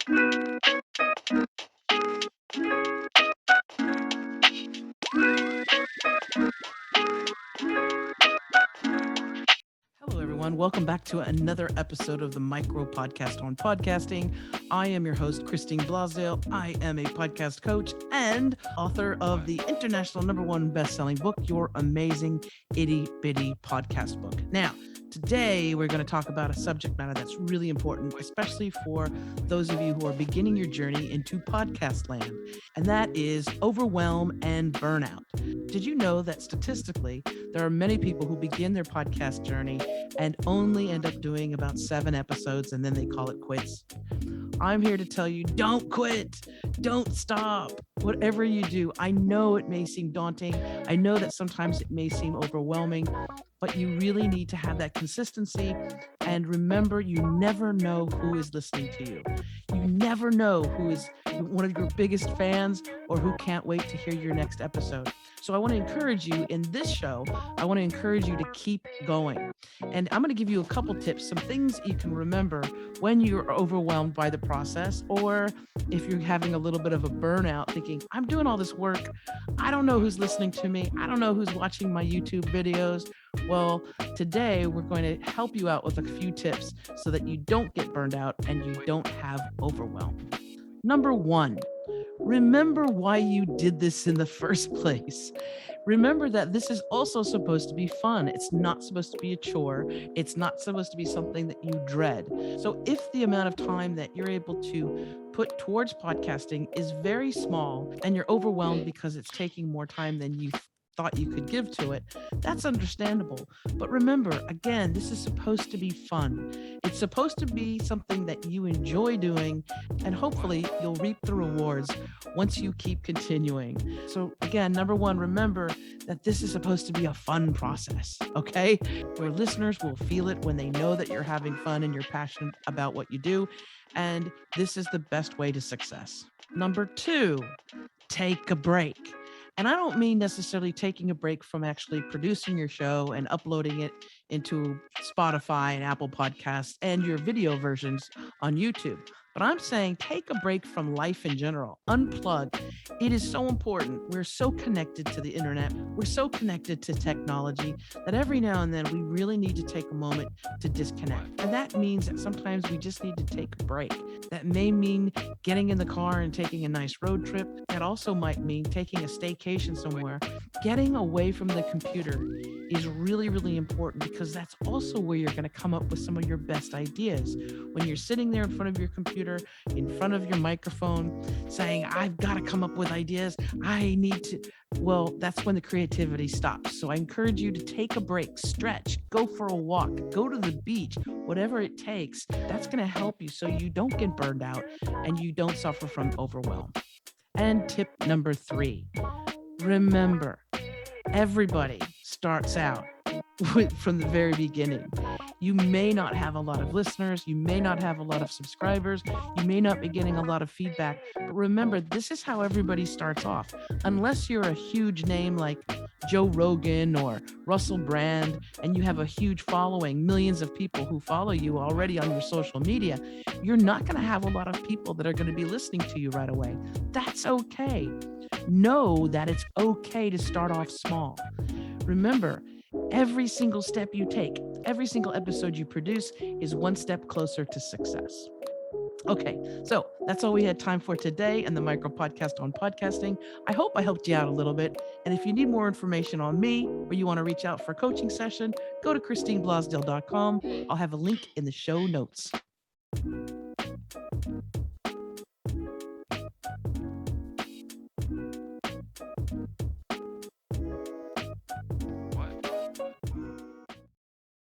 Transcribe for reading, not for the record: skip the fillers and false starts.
Hello, everyone. Welcome back to another episode of the Micro Podcast on Podcasting. I am your host, Christine Blosdale. I am a podcast coach and author of the international #1 best-selling book, Your Amazing Itty Bitty Podcast Book. Now, today we're going to talk about a subject matter that's really important, especially for those of you who are beginning your journey into podcast land, and that is overwhelm and burnout. Did you know that statistically, there are many people who begin their podcast journey and only end up doing about 7 episodes and then they call it quits? I'm here to tell you, don't quit. Don't stop. Whatever you do, I know it may seem daunting. I know that sometimes it may seem overwhelming, but you really need to have that consistency. And remember, you never know who is listening to you. You never know who is one of your biggest fans or who can't wait to hear your next episode. So I want to encourage you in this show, I want to encourage you to keep going. And I'm going to give you a couple tips, some things you can remember when you're overwhelmed by the process, or if you're having a little bit of a burnout thinking, I'm doing all this work. I don't know who's listening to me. I don't know who's watching my YouTube videos. Well, today we're going to help you out with a few tips so that you don't get burned out and you don't have overwhelm. Number 1, remember why you did this in the first place. Remember that this is also supposed to be fun. It's not supposed to be a chore. It's not supposed to be something that you dread. So if the amount of time that you're able to put towards podcasting is very small and you're overwhelmed because it's taking more time than you thought you could give to it, that's understandable. But remember, again, this is supposed to be fun. It's supposed to be something that you enjoy doing, and hopefully you'll reap the rewards once you keep continuing. So again, number 1, remember that this is supposed to be a fun process, okay? Your listeners will feel it when they know that you're having fun and you're passionate about what you do, and this is the best way to success. Number 2, take a break. And I don't mean necessarily taking a break from actually producing your show and uploading it into Spotify and Apple Podcasts and your video versions on YouTube. But I'm saying take a break from life in general. Unplug. It is so important. We're so connected to the internet. We're so connected to technology that every now and then we really need to take a moment to disconnect. And that means that sometimes we just need to take a break. That may mean getting in the car and taking a nice road trip. That also might mean taking a staycation somewhere. Getting away from the computer is really, really important because that's also where you're going to come up with some of your best ideas. When you're sitting there in front of your computer, in front of your microphone, saying, I've got to come up with ideas. I need to. Well, that's when the creativity stops. So I encourage you to take a break, stretch, go for a walk, go to the beach, whatever it takes. That's going to help you so you don't get burned out and you don't suffer from overwhelm. And tip number 3, remember, everybody starts out from the very beginning. You may not have a lot of listeners. You may not have a lot of subscribers. You may not be getting a lot of feedback. But remember, this is how everybody starts off. Unless you're a huge name like Joe Rogan or Russell Brand, and you have a huge following, millions of people who follow you already on your social media, you're not going to have a lot of people that are going to be listening to you right away. That's okay. Know that it's okay to start off small. Remember, every single step you take, every single episode you produce is one step closer to success. Okay, so that's all we had time for today and the Micro Podcast on Podcasting. I hope I helped you out a little bit. And if you need more information on me or you want to reach out for a coaching session, go to christineblosdale.com. I'll have a link in the show notes.